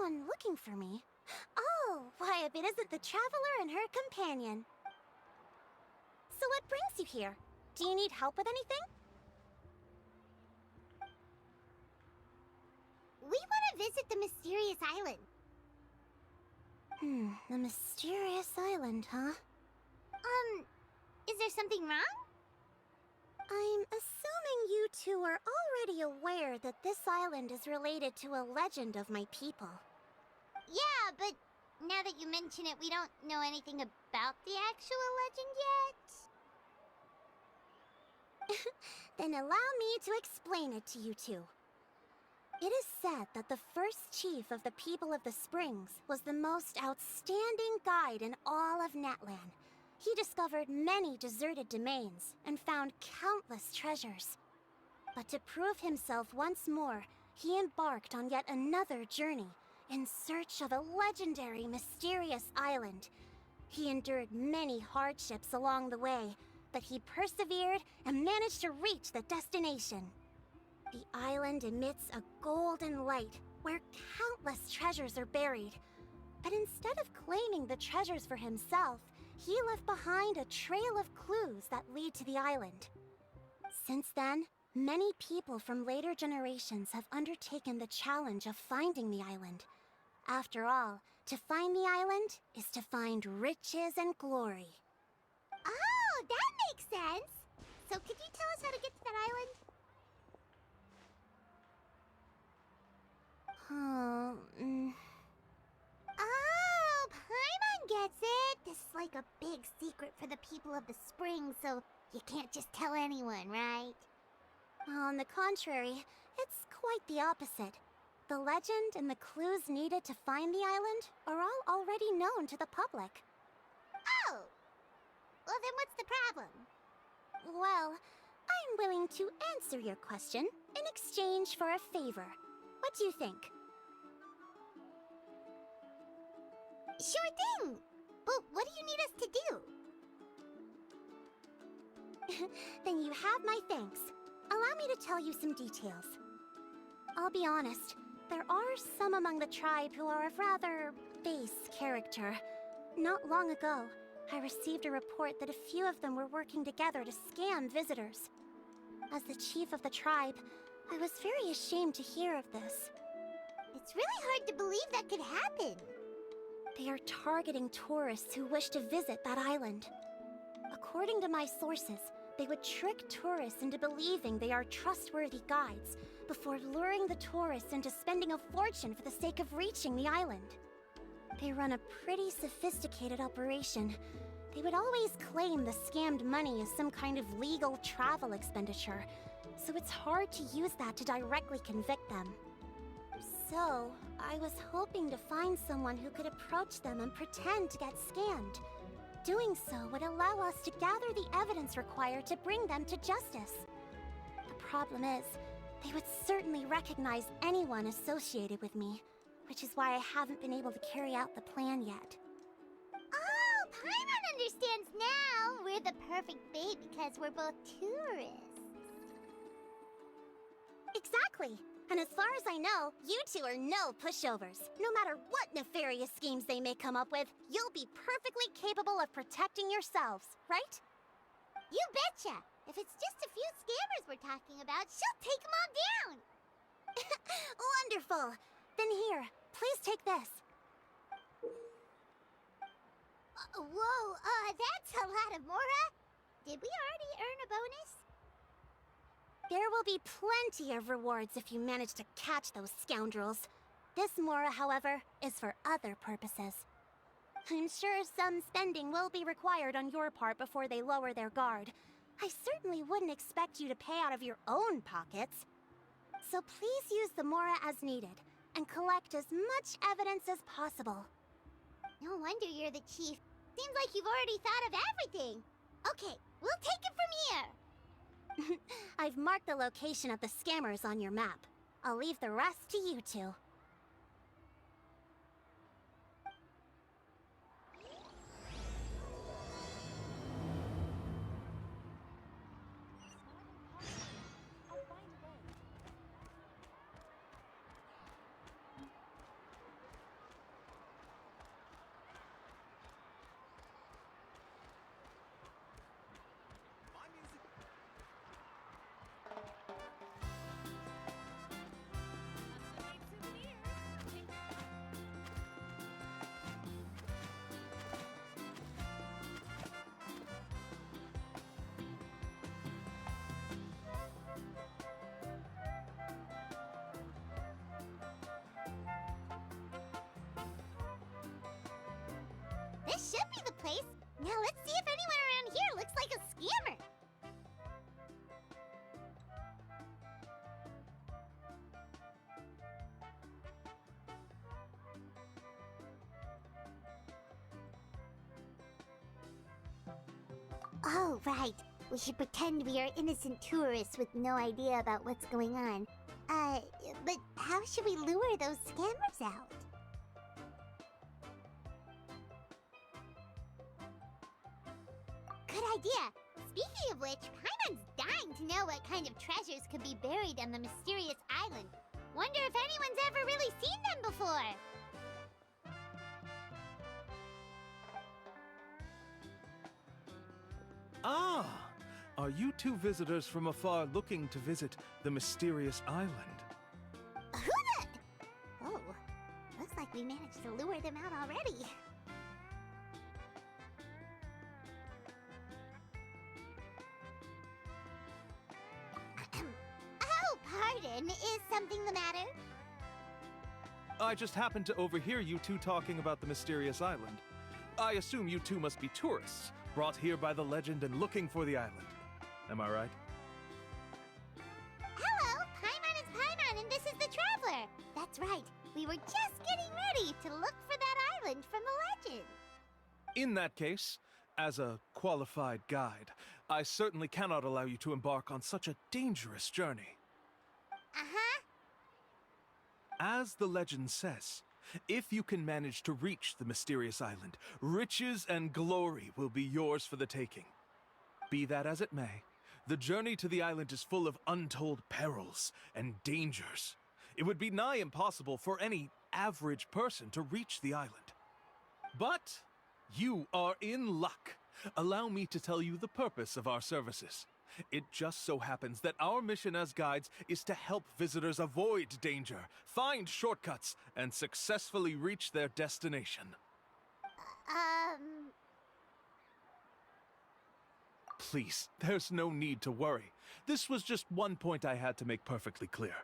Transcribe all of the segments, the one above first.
someone looking for me. Oh, why, if it isn't the traveler and her companion. So what brings you here? Do you need help with anything? We want to visit the mysterious island. The mysterious island, huh? Is there something wrong? I'm assuming you two are already aware that this island is related to a legend of my people. Yeah, but now that you mention it, we don't know anything about the actual legend yet. Then allow me to explain it to you two. It is said that the first chief of the people of the Springs was the most outstanding guide in all of Natlan. He discovered many deserted domains and found countless treasures. But to prove himself once more, he embarked on yet another journey in search of a legendary, mysterious island. He endured many hardships along the way, but he persevered and managed to reach the destination. The island emits a golden light where countless treasures are buried. But instead of claiming the treasures for himself, he left behind a trail of clues that lead to the island. Since then, many people from later generations have undertaken the challenge of finding the island. After all, to find the island is to find riches and glory. Oh, that makes sense. So could you tell us how to get to that island? Oh, Paimon gets it. This is like a big secret for the people of the spring, so you can't just tell anyone, right? On the contrary, it's quite the opposite. The legend and the clues needed to find the island are all already known to the public. Oh! Well, then what's the problem? Well, I'm willing to answer your question in exchange for a favor. What do you think? Sure thing! But what do you need us to do? Then you have my thanks. Allow me to tell you some details. I'll be honest, there are some among the tribe who are of rather base character. Not long ago, I received a report that a few of them were working together to scam visitors. As the chief of the tribe, I was very ashamed to hear of this. It's really hard to believe that could happen. They are targeting tourists who wish to visit that island. According to my sources, they would trick tourists into believing they are trustworthy guides before luring the tourists into spending a fortune for the sake of reaching the island. They run a pretty sophisticated operation. They would always claim the scammed money is some kind of legal travel expenditure, so it's hard to use that to directly convict them. So, I was hoping to find someone who could approach them and pretend to get scammed. Doing so would allow us to gather the evidence required to bring them to justice. The problem is, they would certainly recognize anyone associated with me, which is why I haven't been able to carry out the plan yet. Oh, Paimon understands now! We're the perfect bait because we're both tourists. Exactly! And as far as I know, you two are no pushovers. No matter what nefarious schemes they may come up with, you'll be perfectly capable of protecting yourselves, right? You betcha! If it's just a few scammers we're talking about, she'll take them all down! Wonderful! Then here, please take this. Whoa, that's a lot of Mora! Did we already earn a bonus? There will be plenty of rewards if you manage to catch those scoundrels. This Mora, however, is for other purposes. I'm sure some spending will be required on your part before they lower their guard. I certainly wouldn't expect you to pay out of your own pockets. So please use the Mora as needed, and collect as much evidence as possible. No wonder you're the chief. Seems like you've already thought of everything. Okay, we'll take it from here. I've marked the location of the scammers on your map. I'll leave the rest to you two. Now let's see if anyone around here looks like a scammer. Oh, right. We should pretend we are innocent tourists with no idea about what's going on. But how should we lure those scammers out? Good idea! Speaking of which, Paimon's dying to know what kind of treasures could be buried on the mysterious island. Wonder if anyone's ever really seen them before? Ah! Are you two visitors from afar looking to visit the mysterious island? Who the... Oh, looks like we managed to lure them out already. Oh, pardon. Is something the matter? I just happened to overhear you two talking about the mysterious island. I assume you two must be tourists, brought here by the legend and looking for the island. Am I right? Hello, Paimon is Paimon, and this is the Traveler. That's right. We were just getting ready to look for that island from the legend. In that case, as a qualified guide, I certainly cannot allow you to embark on such a dangerous journey. Uh-huh. As the legend says, if you can manage to reach the mysterious island, riches and glory will be yours for the taking. Be that as it may, the journey to the island is full of untold perils and dangers. It would be nigh impossible for any average person to reach the island. But you are in luck. Allow me to tell you the purpose of our services. It just so happens that our mission as guides is to help visitors avoid danger, find shortcuts, and successfully reach their destination. Please, there's no need to worry. This was just one point I had to make perfectly clear.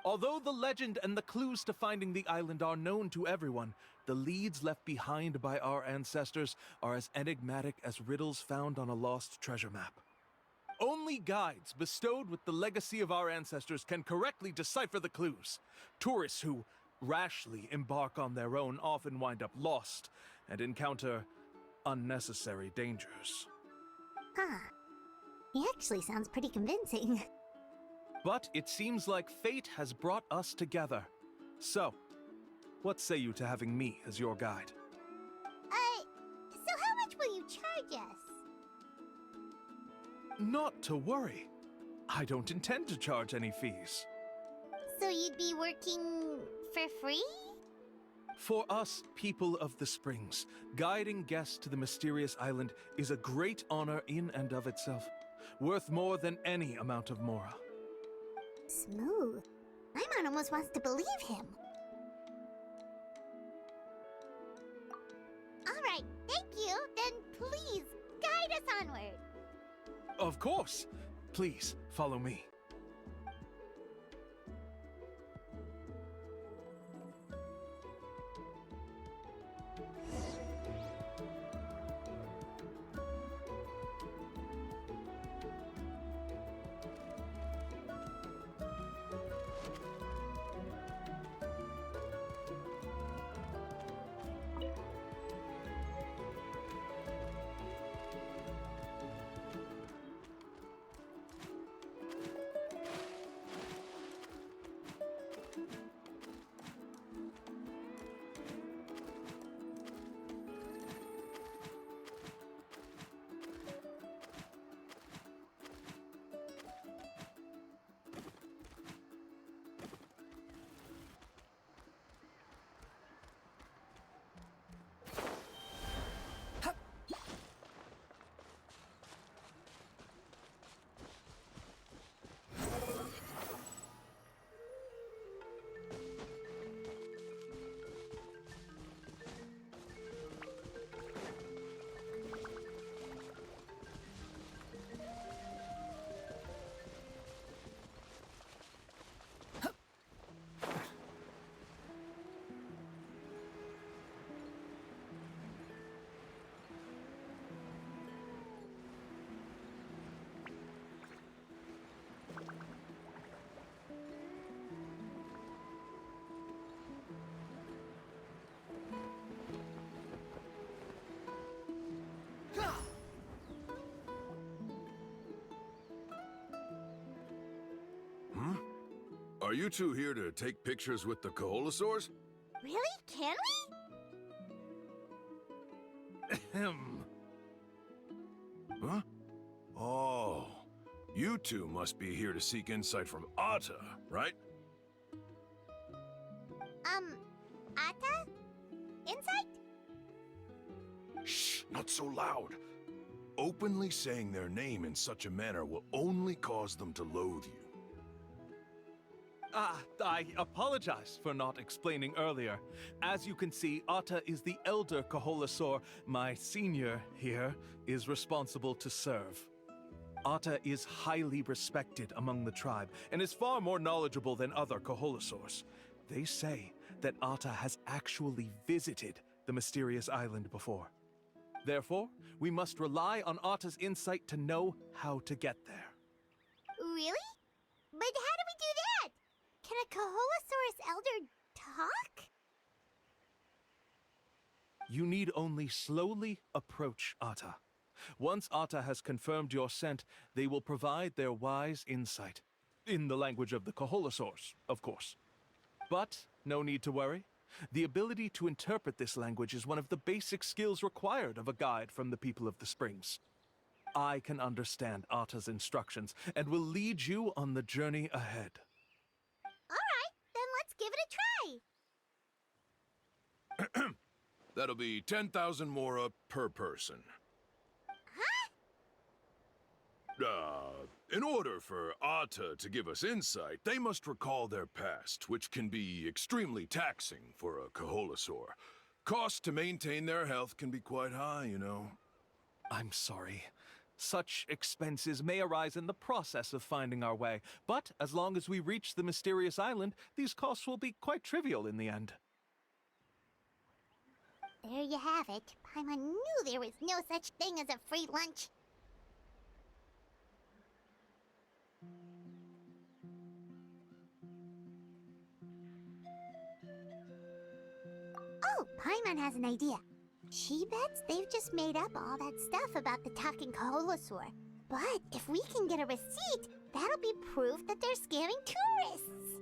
Although the legend and the clues to finding the island are known to everyone, the leads left behind by our ancestors are as enigmatic as riddles found on a lost treasure map. Only guides bestowed with the legacy of our ancestors can correctly decipher the clues. Tourists who rashly embark on their own often wind up lost and encounter unnecessary dangers. Huh. He actually sounds pretty convincing. But it seems like fate has brought us together. So, what say you to having me as your guide? So how much will you charge us? Not to worry. I don't intend to charge any fees. So you'd be working for free? For us, people of the Springs, guiding guests to the mysterious island is a great honor in and of itself, worth more than any amount of mora. Smooth. Paimon almost wants to believe him. Alright, thank you. Then please, guide us onward. Of course. Please, follow me. Are you two here to take pictures with the Koholosaurs? Really? Can we? Ahem. Huh? Oh, you two must be here to seek insight from Atta, right? Atta? Insight? Shh, not so loud. Openly saying their name in such a manner will only cause them to loathe you. I apologize for not explaining earlier. As you can see, Atta is the elder Koholosaur. My senior here is responsible to serve. Atta is highly respected among the tribe and is far more knowledgeable than other Koholosaurs. They say that Atta has actually visited the mysterious island before. Therefore, we must rely on Atta's insight to know how to get there. Really? But how do we do that? Can a Koholosaurus elder talk? You need only slowly approach Atta. Once Atta has confirmed your scent, they will provide their wise insight. In the language of the Koholosaurs, of course. But no need to worry. The ability to interpret this language is one of the basic skills required of a guide from the people of the Springs. I can understand Atta's instructions and will lead you on the journey ahead. Alright, then let's give it a try. That'll be 10,000 mora per person. In order for Atta to give us insight, they must recall their past, which can be extremely taxing for a Koholosaur. Cost to maintain their health can be quite high, you know. I'm sorry. Such expenses may arise in the process of finding our way, but as long as we reach the mysterious island, these costs will be quite trivial in the end. There you have it. Paimon knew there was no such thing as a free lunch. Oh, Paimon has an idea. She bets they've just made up all that stuff about the talking Koholosaur. But if we can get a receipt, that'll be proof that they're scamming tourists.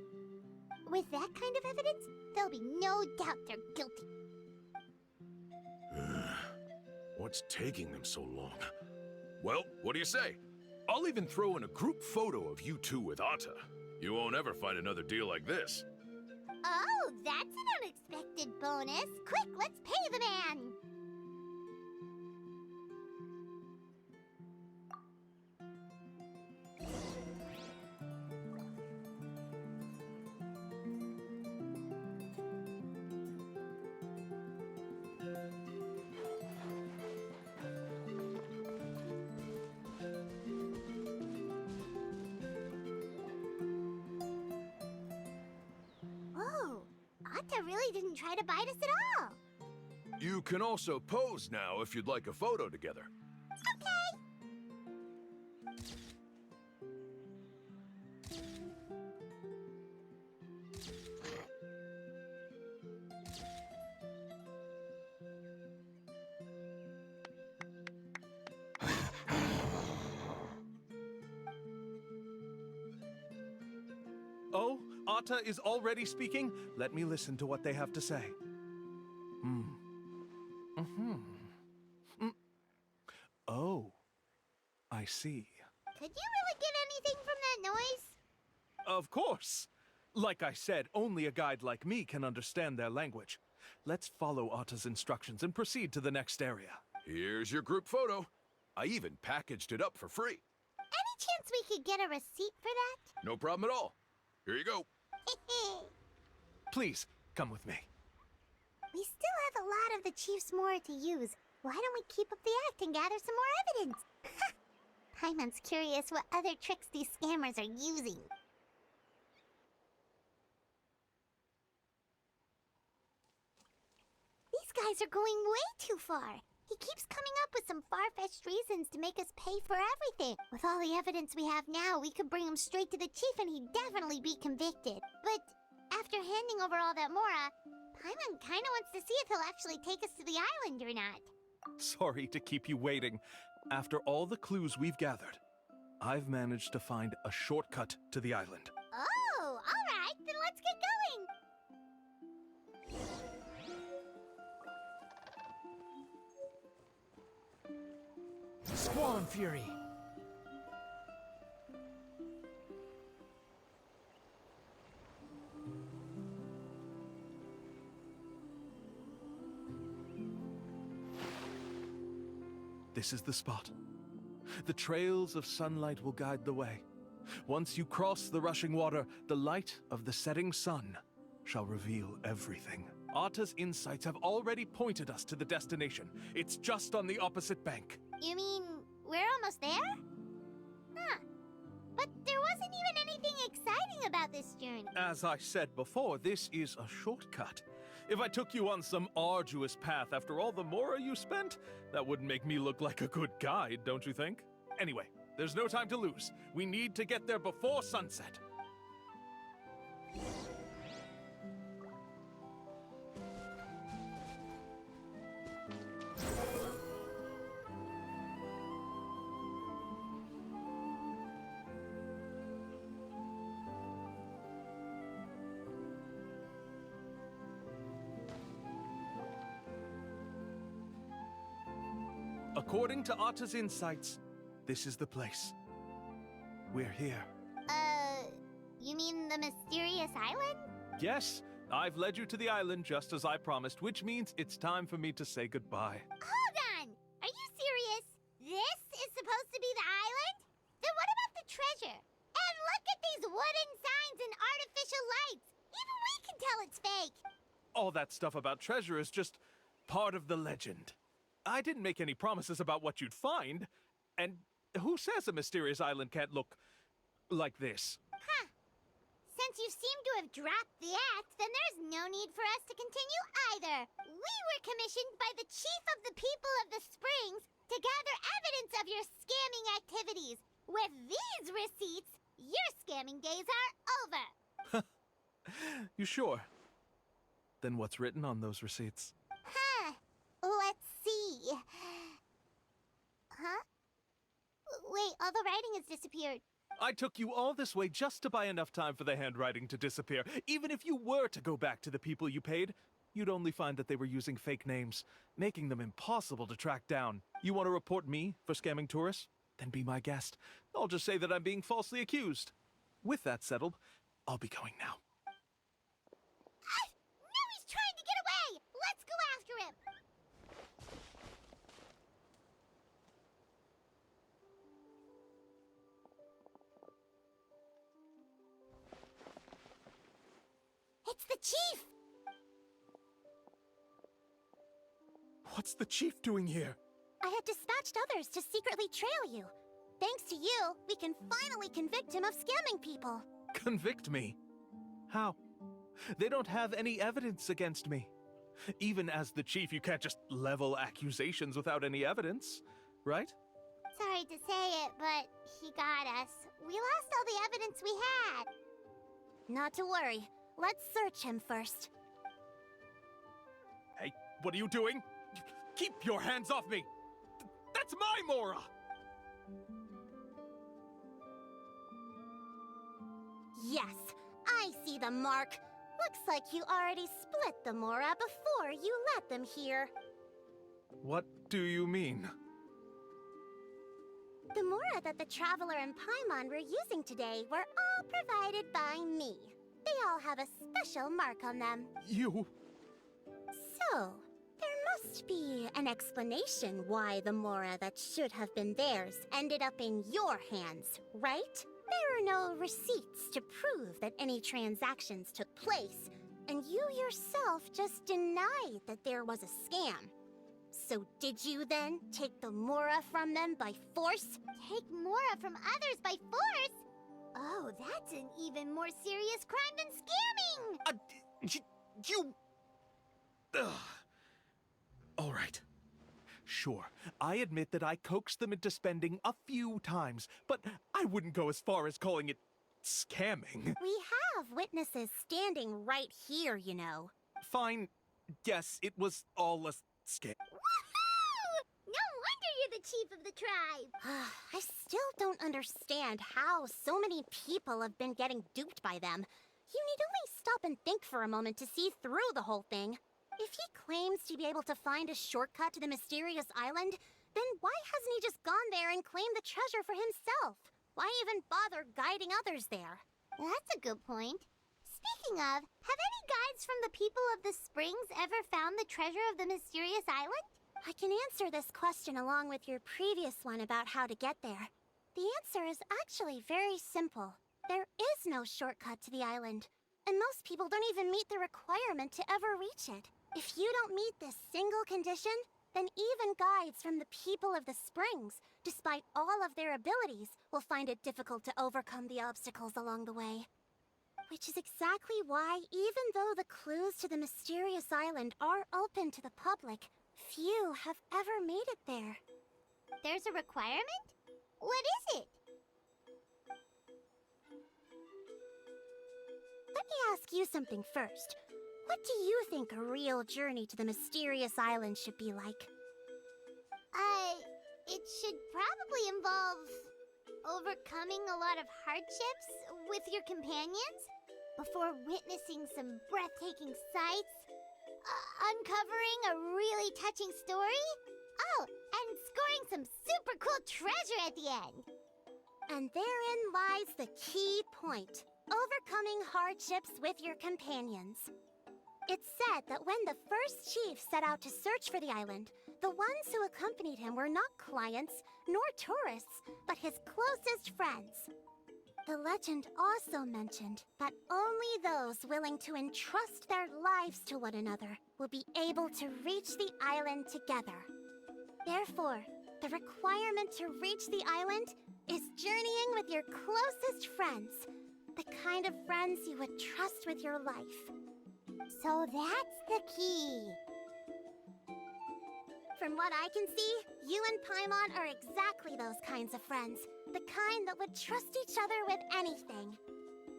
With that kind of evidence, there'll be no doubt they're guilty. What's taking them so long? Well, what do you say? I'll even throw in a group photo of you two with Atta. You won't ever find another deal like this. Oh, that's an unexpected bonus. Quick, let's pay the man. Atta really didn't try to bite us at all. You can also pose now if you'd like a photo together. Okay. Oh, Atta is already speaking? Let me listen to what they have to say. Oh, I see. Could you really get anything from that noise? Of course. Like I said, only a guide like me can understand their language. Let's follow Atta's instructions and proceed to the next area. Here's your group photo. I even packaged it up for free. Any chance we could get a receipt for that? No problem at all. Here you go. Please, come with me. We still have a lot of the Chief's more to use. Why don't we keep up the act and gather some more evidence? Paimon's curious what other tricks these scammers are using. These guys are going way too far. He keeps coming up with some far-fetched reasons to make us pay for everything. With all the evidence we have now, we could bring him straight to the chief and he'd definitely be convicted. But after handing over all that Mora, Paimon kinda wants to see if he'll actually take us to the island or not. Sorry to keep you waiting. After all the clues we've gathered, I've managed to find a shortcut to the island. Oh, alright. Squall Fury. This is the spot. The trails of sunlight will guide the way. Once you cross the rushing water, the light of the setting sun shall reveal everything. Atta's insights have already pointed us to the destination. It's just on the opposite bank. You mean we're almost there? Huh. But there wasn't even anything exciting about this journey. As I said before, this is a shortcut. If I took you on some arduous path after all the Mora you spent, that wouldn't make me look like a good guide, don't you think? Anyway, there's no time to lose. We need to get there before sunset. According to Atta's insights, this is the place. We're here. You mean the mysterious island? Yes, I've led you to the island just as I promised, which means it's time for me to say goodbye. Hold on! Are you serious? This is supposed to be the island? Then what about the treasure? And look at these wooden signs and artificial lights! Even we can tell it's fake! All that stuff about treasure is just part of the legend. I didn't make any promises about what you'd find. And who says a mysterious island can't look like this? Huh. Since you seem to have dropped the act, then there's no need for us to continue either. We were commissioned by the chief of the people of the Springs to gather evidence of your scamming activities. With these receipts, your scamming days are over. You sure? Then what's written on those receipts? Huh. Let's see. Huh? Wait, all the writing has disappeared. I took you all this way just to buy enough time for the handwriting to disappear. Even if you were to go back to the people you paid, you'd only find that they were using fake names, making them impossible to track down. You want to report me for scamming tourists? Then be my guest. I'll just say that I'm being falsely accused. With that settled, I'll be going now. Now he's trying to get away! Let's go after him! It's the chief! What's the chief doing here? I had dispatched others to secretly trail you. Thanks to you, we can finally convict him of scamming people. Convict me? How? They don't have any evidence against me. Even as the chief, you can't just level accusations without any evidence, right? Sorry to say it, but he got us. We lost all the evidence we had. Not to worry. Let's search him first. Hey, what are you doing? Keep your hands off me! That's my Mora! Yes, I see the mark. Looks like you already split the Mora before you let them here. What do you mean? The Mora that the Traveler and Paimon were using today were all provided by me. They all have a special mark on them. You... So, there must be an explanation why the Mora that should have been theirs ended up in your hands, right? There are no receipts to prove that any transactions took place, and you yourself just denied that there was a scam. So did you then take the Mora from them by force? Take Mora from others by force? Oh, that's an even more serious crime than scamming! You... Ugh. All right. Sure, I admit that I coaxed them into spending a few times, but I wouldn't go as far as calling it scamming. We have witnesses standing right here, you know. Fine. Yes, it was all a scam. Woohoo! No wonder you're the chief of the tribe! I still don't understand how so many people have been getting duped by them. You need only stop and think for a moment to see through the whole thing. If he claims to be able to find a shortcut to the mysterious island, Then why hasn't he just gone there and claimed the treasure for himself? Why even bother guiding others there? That's a good point. Speaking of, have any guides from the people of the Springs ever found the treasure of the mysterious island? I can answer this question along with your previous one about how to get there. The answer is actually very simple. There is no shortcut to the island, and most people don't even meet the requirement to ever reach it. If you don't meet this single condition, then even guides from the people of the Springs, despite all of their abilities, will find it difficult to overcome the obstacles along the way. Which is exactly why, even though the clues to the mysterious island are open to the public, few have ever made it there. There's a requirement? What is it? Let me ask you something first. What do you think a real journey to the mysterious island should be like? It should probably involve overcoming a lot of hardships with your companions before witnessing some breathtaking sights, uncovering a really touching story, and scoring some super cool treasure at the end. And therein lies the key point. Overcoming hardships with your companions. It's said that when the first chief set out to search for the island, the ones who accompanied him were not clients nor tourists, but his closest friends. The legend also mentioned that only those willing to entrust their lives to one another will be able to reach the island together. Therefore, the requirement to reach the island is journeying with your closest friends, the kind of friends you would trust with your life. So that's the key. From what I can see, you and Paimon are exactly those kinds of friends. The kind that would trust each other with anything.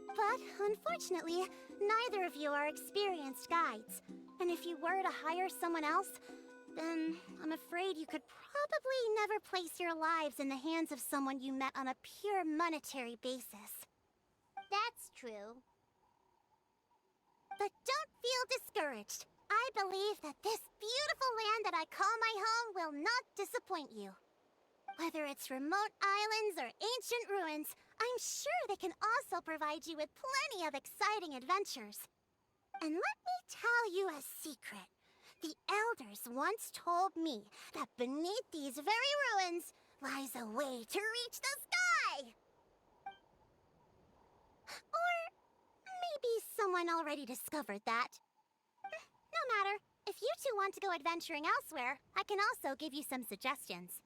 But, unfortunately, neither of you are experienced guides. And if you were to hire someone else, then I'm afraid you could probably never place your lives in the hands of someone you met on a pure monetary basis. That's true. But don't feel discouraged. I believe that this beautiful land that I call my home will not disappoint you. Whether it's remote islands or ancient ruins, I'm sure they can also provide you with plenty of exciting adventures. And let me tell you a secret. The elders once told me that beneath these very ruins lies a way to reach the sky. Or maybe someone already discovered that. No matter. If you two want to go adventuring elsewhere, I can also give you some suggestions.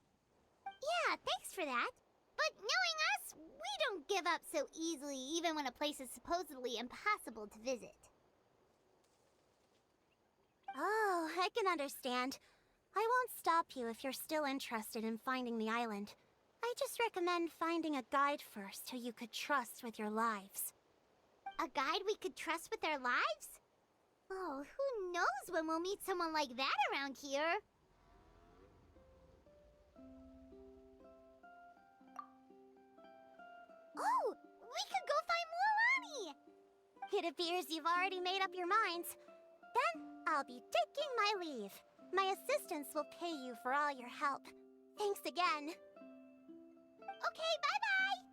Yeah, thanks for that. But knowing us, we don't give up so easily even when a place is supposedly impossible to visit. Oh, I can understand. I won't stop you if you're still interested in finding the island. I just recommend finding a guide first who you could trust with your lives. A guide we could trust with our lives? Oh, who knows when we'll meet someone like that around here? Oh, we could go find Mualani! It appears you've already made up your minds. Then, I'll be taking my leave. My assistants will pay you for all your help. Thanks again. Okay, bye-bye!